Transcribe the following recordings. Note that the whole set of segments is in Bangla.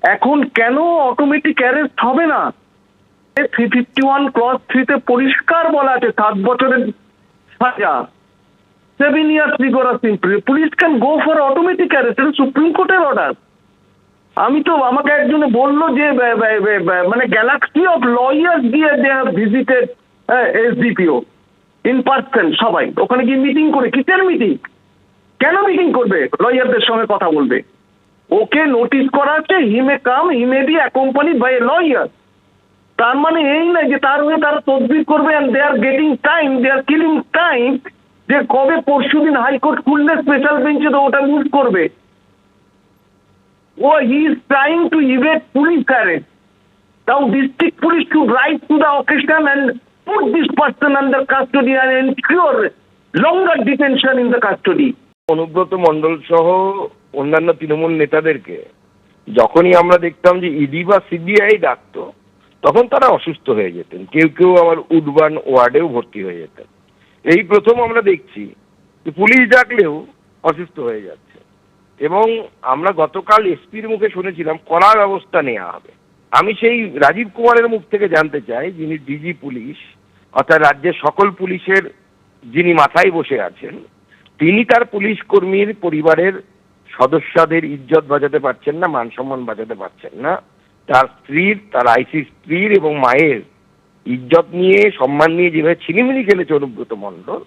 এখন কেন অটোমেটিক অ্যারেস্ট হবে না? 351 ক্লজ 3 পরিষ্কার বলা আছে 7 বছরের সাজা, 7 years rigorous imprisonment. Police can go for automatic arrest, এটা সুপ্রিম কোর্টের অর্ডার। আমি তো আমাকে একজনে বললো যে মানে গ্যালাক্সি অফ লয়ার্স দিয়ে they have visited SDPO in person, সবাই ওখানে গিয়ে মিটিং করে। কিসের মিটিং? কেন মিটিং করবে? লয়ারদের সঙ্গে কথা বলবে। ওকে নোটিশ করা আছে, he may come, he may be accompanied by a lawyer. তার মানে এই নয় যে তার হয়ে তারা তদবির করবে and they are getting time, they are killing time, যে কবে পরশুদিন হাইকোর্ট খুললে স্পেশাল বেঞ্চে তো ওটা মুভ করবে। He is trying to Yvette police arrest. Now district police should write to the occasion and put this person under custody and ensure longer detention in the custody. Anubrata Mondal সহ অন্যান্য তৃণমূল নেতাদেরকে যখনই আমরা দেখতাম যে ইডি বা সিবিআই ডাকতো, তখন তারা অসুস্থ হয়ে যেতেন, কেউ কেউ আবার উডবান ওয়ার্ডেও ভর্তি হয়ে যেতেন। এই প্রথম আমরা দেখছি যে পুলিশ ডাকলেও অসুস্থ হয়ে যাচ্ছে। এবং আমরা গতকাল এসপির মুখে শুনেছিলাম কড়া ব্যবস্থা নেওয়া হবে। আমি সেই রাজীব কুমারের মুখ থেকে জানতে চাই, যিনি ডিজি পুলিশ, অর্থাৎ রাজ্যের সকল পুলিশের যিনি মাথায় বসে আছেন, তিনি তার পুলিশ কর্মীর পরিবারের সদস্যদের ইজ্জত বাঁচাতে পারছেন না, মান সম্মান বাঁচাতে পারছেন না। তার স্ত্রীর, তার আইসি স্ত্রীর এবং মায়ের ইজ্জত নিয়ে, সম্মান নিয়ে যেভাবে ছিনিমিনি খেলেছে অনুব্রত মণ্ডল,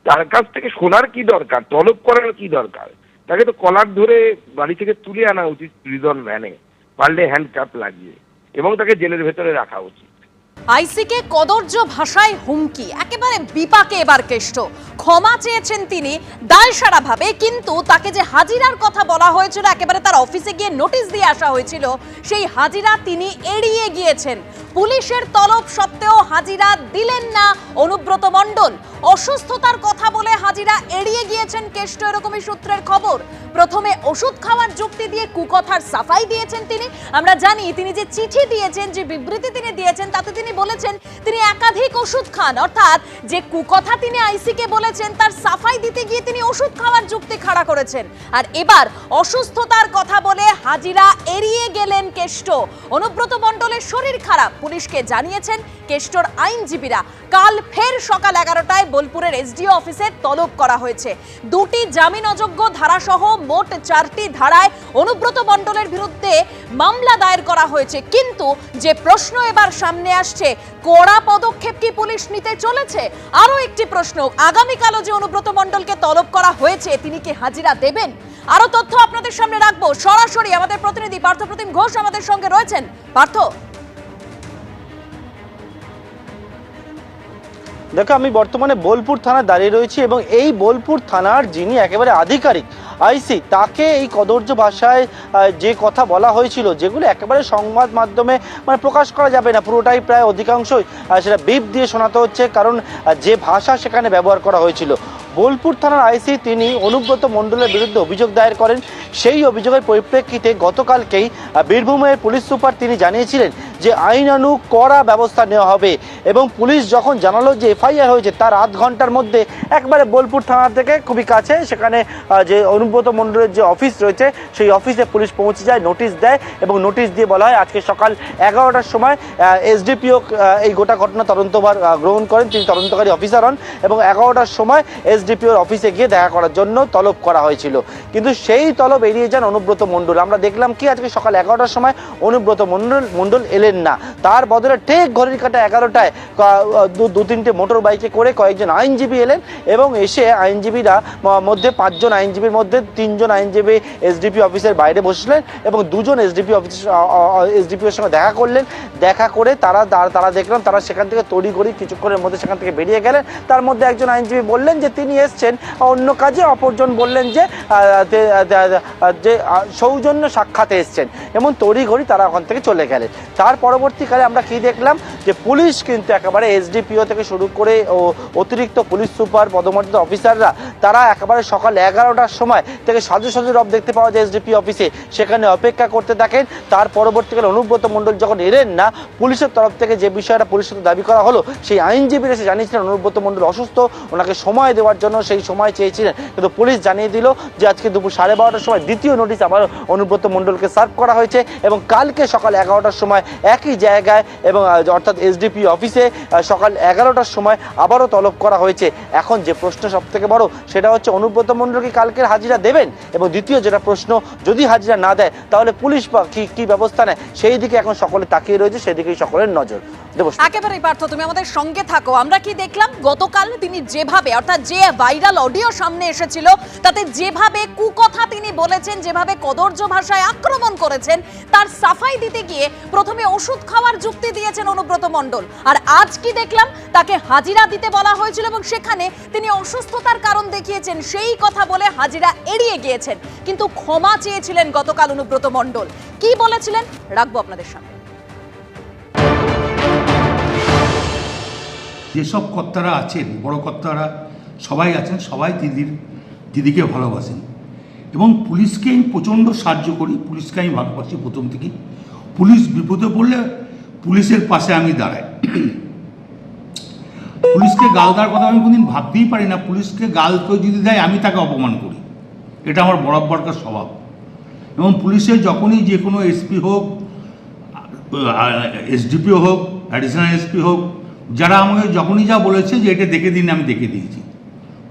তার কাছ থেকে শোনার কি দরকার, তলব করার কি দরকার? তাকে তো কলার ধরে বাড়ি থেকে তুলে আনা উচিত প্রিজন ভ্যানে, পারলে হ্যান্ডকাপ লাগিয়ে, এবং তাকে জেলের ভেতরে রাখা উচিত। আইসিকে কদর্য ভাষায় হুমকি, একেবারে বিপাকে এবার কেষ্ট। ক্ষমা চেয়েছেন তিনি দায়সারা ভাবে, কিন্তু তাকে যে হাজিরার কথা বলা হয়েছিল, একেবারে তার অফিসে গিয়ে নোটিশ দিয়ে আসা হয়েছিল, সেই হাজিরা তিনি এড়িয়ে গিয়েছেন। পুলিশের তলব সত্ত্বেও হাজিরা দিলেন না অনুব্রত মণ্ডল। অসুস্থতার কথা বলে হাজিরা এড়িয়ে গিয়েছেন কেষ্ট, এরকমই সূত্রের খবর। প্রথমে ওষুধ খাওয়ার যুক্তি দিয়ে কুকথার সাফাই দিয়েছেন তিনি। আমরা জানি তিনি যে চিঠি দিয়েছেন, যে বিবৃতি তিনি দিয়েছেন, তাতে তিনি বলেছেন তিনি একাধিক ওষুধ খান, অর্থাৎ যে কুকথা তিনি আইসিকে বলেছেন তার সাফাই দিতে গিয়ে তিনি ওষুধ খাওয়ার যুক্তি খাড়া করেছেন। আর এবার অসুস্থতার কথা বলে হাজিরা এড়িয়ে গেলেন কেষ্ট। অনুব্রত মণ্ডলের শরীর খারাপ, পুলিশকে জানিয়েছেন কেষ্টর আইনজীবীরা। কাল ফের সকাল 11টায় বোলপুরের এসডিও অফিসে তলব করা হয়েছে। 2টি জামিন অযোগ্য ধারাসহ মোট 4টি ধারায় অনুব্রত মণ্ডলের বিরুদ্ধে মামলা দায়ের করা হয়েছে। কিন্তু যে প্রশ্ন এবার সামনে আসছে, কড়া পদক্ষেপ কি পুলিশ নিতে চলেছে? আরো একটি প্রশ্ন, আগামীকালও যে অনুব্রত মণ্ডলকে তলব করা হয়েছে, তিনি কি হাজিরা দেবেন? আরো তথ্য আপনাদের সামনে রাখবো। সরাসরি আমাদের প্রতিনিধি পার্থপ্রতিম ঘোষ আমাদের সঙ্গে রয়েছেন। পার্থ, দেখো, আমি বর্তমানে বোলপুর থানায় দাঁড়িয়ে রয়েছি এবং এই বোলপুর থানার যিনি একেবারে আধিকারিক আইসি, তাকে এই কদর্য ভাষায় যে কথা বলা হয়েছিল, যেগুলো একেবারে সংবাদ মাধ্যমে মানে প্রকাশ করা যাবে না, পুরোটাই প্রায় অধিকাংশই সেটা বিপ দিয়ে শোনাতে হচ্ছে, কারণ যে ভাষা সেখানে ব্যবহার করা হয়েছিল। বোলপুর থানার আইসি তিনি অনুব্রত মণ্ডলের বিরুদ্ধে অভিযোগ দায়ের করেন। সেই অভিযোগের পরিপ্রেক্ষিতে গতকালকেই বীরভূমের পুলিশ সুপার তিনি জানিয়েছিলেন যে আইনানুগ কড়া ব্যবস্থা নেওয়া হবে, এবং পুলিশ যখন জানালো যে এফআইআর হয়েছে, তার আধ ঘন্টার মধ্যে একবারে বোলপুর থানা থেকে খুবই কাছে সেখানে যে অনুব্রত মণ্ডলের যে অফিস রয়েছে, সেই অফিসে পুলিশ পৌঁছে যায়, নোটিশ দেয়, এবং নোটিশ দিয়ে বলা হয় আজকে সকাল 11টার সময় এসডিপিও এই গোটা ঘটনা তদন্তভার গ্রহণ করেন, তিনি তদন্তকারী অফিসার হন, এবং 11টার সময় এসডিপিওর অফিসে গিয়ে দেখা করার জন্য তলব করা হয়েছিল। কিন্তু সেই তলব এড়িয়ে যান অনুব্রত মণ্ডল। আমরা দেখলাম কি আজকে সকাল 11টার সময় অনুব্রত মণ্ডল এলেন না, তার বদলে ঠিক ঘড়ির কাঁটা 11টায় 2-3টে মোটর বাইকে করে কয়েকজন আইনজীবী এলেন, এবং এসে আইনজীবীরা মধ্যে 5 জন আইনজীবীর মধ্যে 3 জন আইনজীবী এসডিপি অফিসের বাইরে বসলেন, এবং 2 জন এসডিপিওর সঙ্গে দেখা করলেন। দেখা করে তারা দেখলাম তারা সেখান থেকে তড়িঘড়ি কিছুক্ষণের মধ্যে সেখান থেকে বেরিয়ে গেলেন। তার মধ্যে একজন আইনজীবী বললেন যে তিনি এসছেন অন্য কাজে, অপরজন বললেন যে সৌজন্য সাক্ষাতে এসছেন, এবং তড়িঘড়ি তারা ওখান থেকে চলে গেলেন। তারপর পরবর্তীকালে আমরা কি দেখলাম যে পুলিশ কিন্তু একেবারে এসডিপিও থেকে শুরু করে অতিরিক্ত পুলিশ সুপার পদমর্যাদা অফিসাররা তারা একেবারে সকাল 11টার সময় থেকে সাজু সাজু রব দেখতে পাওয়া যায় এসডিপি অফিসে, সেখানে অপেক্ষা করতে থাকেন। তার পরবর্তীকালে অনুব্রত মণ্ডল যখন এলেন না, পুলিশের তরফ থেকে যে বিষয়টা পুলিশের দাবি করা হলো, সেই আইনজীবীরা এসে জানিয়েছিলেন অনুব্রত মণ্ডল অসুস্থ, ওনাকে সময় দেওয়ার জন্য সেই সময় চেয়েছিলেন, কিন্তু পুলিশ জানিয়ে দিল যে আজকে দুপুর 12:30টার সময় দ্বিতীয় নোটিশ আবার অনুব্রত মণ্ডলকে সার্ভ করা হয়েছে এবং কালকে সকাল 11টার সময় একই জায়গায় এবং অর্থাৎ এসডিপি অফিসে সকাল 11টার সময় আবারও তলব করা হয়েছে। এখন যে প্রশ্ন সব থেকে বড় সেটা হচ্ছে অনুব্রত মণ্ডল কি কালকের হাজিরা দেবেন, এবং দ্বিতীয় যেটা প্রশ্ন, যদি হাজিরা না দেয় তাহলে পুলিশ কি ব্যবস্থা নেয়, সেই দিকে এখন সকলে তাকিয়ে রয়েছে, সেদিকেই সকলের নজর। একেবারেই পার্থ, তুমি আমাদের সঙ্গে থাকো। আমরা কি দেখলাম গতকাল তিনি যেভাবে, অর্থাৎ যে ভাইরাল অডিও সামনে এসেছিল তাতে যেভাবে কুকথা তিনি বলেছেন, যেভাবে কদর্য ভাষায় আক্রমণ করেছেন, তার সাফাই দিতে গিয়ে প্রথমে ওষুধ খাওয়ার যুক্তি দিয়েছেন অনুব্রত মণ্ডল, আর আজ কি দেখলাম তাকে হাজিরা দিতে বলা হয়েছিল এবং সেখানে তিনি অসুস্থতার কারণ দেখিয়েছেন, সেই কথা বলে হাজিরা এড়িয়ে গিয়েছেন, কিন্তু ক্ষমা চেয়েছিলেন গতকাল অনুব্রত মণ্ডল। কি বলেছিলেন রাখবো আপনাদের সামনে। যেসব কর্তারা আছেন, বড় কর্তারা সবাই আছেন, সবাই দিদিকে ভালোবাসেন এবং পুলিশকে আমি প্রচণ্ড সাহায্য করি, পুলিশকে আমি ভালোবাসি প্রথম থেকেই। পুলিশ বিপদে পড়লে পুলিশের পাশে আমি দাঁড়াই। পুলিশকে গাল দেওয়ার কথা আমি কোনদিন ভাবতেই পারি না। পুলিশকে গাল কেউ যদি দেয় আমি তাকে অপমান করি, এটা আমার বরাবরকার স্বভাব। এবং পুলিশের যখনই যে কোনো এসপি হোক, এসডিপিও হোক, অ্যাডিশনাল এসপি হোক, যারা আমাকে যখনই যা বলেছে যে এটা দেখে দিন, আমি দেখে দিয়েছি।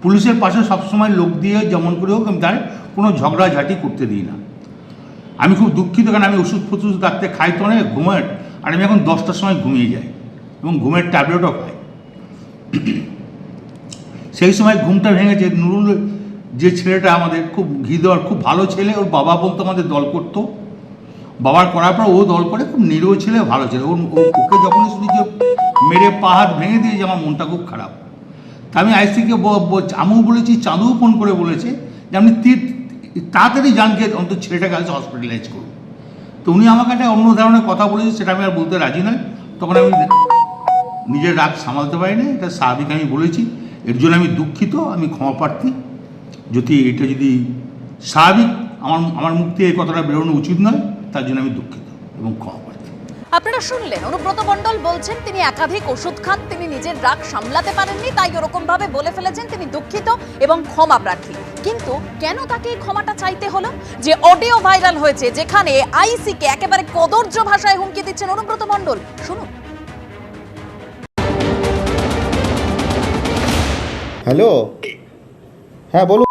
পুলিশের পাশে সবসময় লোক দিয়ে যেমন করে হোক আমি তার কোনো ঝগড়াঝাটি করতে দিই না। আমি খুব দুঃখিত, কারণ আমি ওষুধ ফষুধ রাখতে খাই তো অনেক ঘুমের, আর আমি এখন 10টার সময় ঘুমিয়ে যাই এবং ঘুমের ট্যাবলেটও খাই। সেই সময় ঘুমটা ভেঙেছে। নুরুল যে ছেলেটা আমাদের খুব ঘি দেওয়ার খুব ভালো ছেলে, ওর বাবা বলতো আমাদের দল করতো, বাবার করার পর ও দল করে, খুব নিরীহ ছেলে, ভালো ছেলে। ওকে যখনই শুনি যে মেরে পা হাত ভেঙে দিয়েছে, আমার মনটা খুব খারাপ। তা আমি আইসিকে আমিও বলেছি, চাঁদুও ফোন করে বলেছে যে আপনি তাড়াতাড়ি জানকে অন্তত ছেলেটাকে আজ হসপিটালাইজ করুন। তো উনি আমাকে একটা অন্য ধরনের কথা বলেছে, সেটা আমি আর বলতে রাজি নয়। তখন আমি নিজের রাগ সামালতে পারি না, এটা স্বাভাবিক আমি বলেছি, এর জন্য আমি দুঃখিত, আমি ক্ষমা প্রার্থী। যদি এটা যদি স্বাভাবিক আমার মুখ থেকে এই কথাটা বেরোনো উচিত নয়, তার জন্য আমি দুঃখিত এবং ক্ষমা প্রার্থী। আপনারা শুনলেন অনুব্রত মণ্ডল বলছেন তিনি একাধিক ওষুধ খান, তিনি নিজের রাগ সামলাতে পারেননি, তাই ওরকম ভাবে বলে ফেলেছেন, তিনি দুঃখিত এবং ক্ষমা প্রার্থী। কিন্তু কেন তাকে এই ক্ষমাটা চাইতে হলো? যে অডিও ভাইরাল হয়েছে যেখানে আইসিকে একেবারে কদর্য ভাষায় হুমকি দিচ্ছেন অনুব্রত মণ্ডল, শুনুন। হ্যালো, হ্যাঁ বলুন।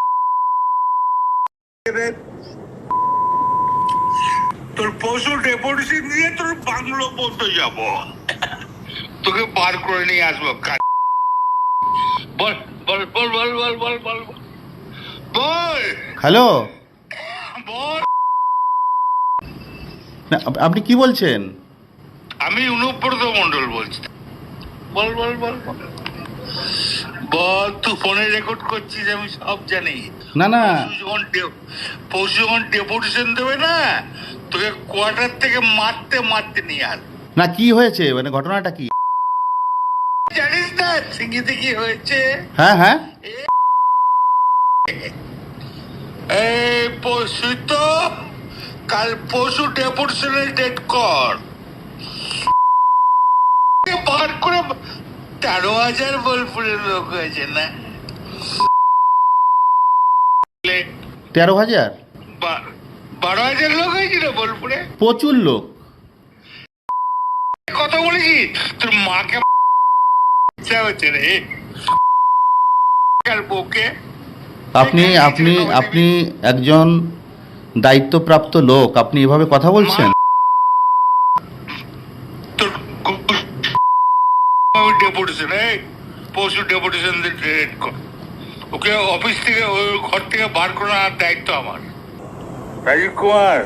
তোর পশু ডেপুটেশন দিয়ে তোর বাংলো পর্যন্ত যাব, তোকে বার করে নিয়ে আসবো। বল বল বল বল বল বল বল বল। হ্যালো, বল। না আপনি কি বলছেন? আমি অনুব্রত মণ্ডল বলছি। বল বল বল বল বল। তুই ফোনে রেকর্ড করছিস, আমি সব জানি। না না, পশু যখন ডেপুটেশন দেবে না, তোকে কোয়ার্টার থেকে মারতে মারতে নিয়ে আস। না কি হয়েছে, মানে ঘটনাটা কি? জানিস না সিঙ্গিতে কি হয়েছে? হ্যাঁ হ্যাঁ, এই পশু তো কাল পশু ডেপুটেশনের ডেট কর, বার করে 13,000 বোলপুরের লোক হয়েছে না? 13,000? 12,000 লোক হয়েছিল বোলপুরে, প্রচুর লোক। কথা বলেছি তোর মাকে হচ্ছে রে বউকে। আপনি আপনি আপনি একজন দায়িত্বপ্রাপ্ত লোক, আপনি এভাবে কথা বলছেন? তোর ডেপুটেশন, এই পশু ডেপুটেশন ডেট কর, ওকে অফিস থেকে ওই ঘর থেকে বার করার দায়িত্ব আমার। রাজীব কুমার,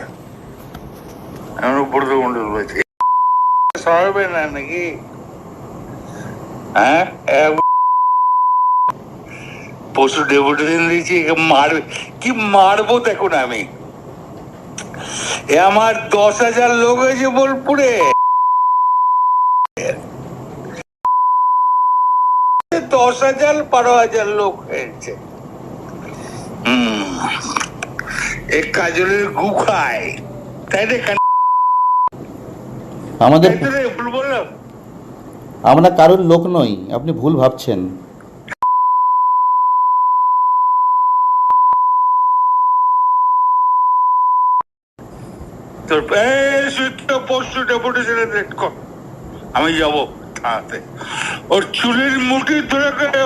আমার উপরে মন্ডল বলছে সহাবে না নাকি? হ্যাঁ, পশু ডেপুটেশন দিয়েছি, মারবে কি মারবো দেখুন। আমি আমার 10,000 লোক হয়েছে বোলপুরে, 10,000 12,000 লোক হয়েছে। এক কাজলের গু খায়, তাই রে? আমাদের তাই তো রে, ভুল বললাম? আমরা কারোর লোক নই, আপনি ভুল ভাবছেন। তোর পরশু ডেপুটেশনে রেড কর, আমি যাবো থানাতে, ওর চুলের মুঠি ধরে করে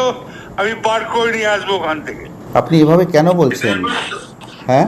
আমি বার করে নিয়ে আসবো ওখান থেকে। আপনি এভাবে কেন বলছেন? হ্যাঁ,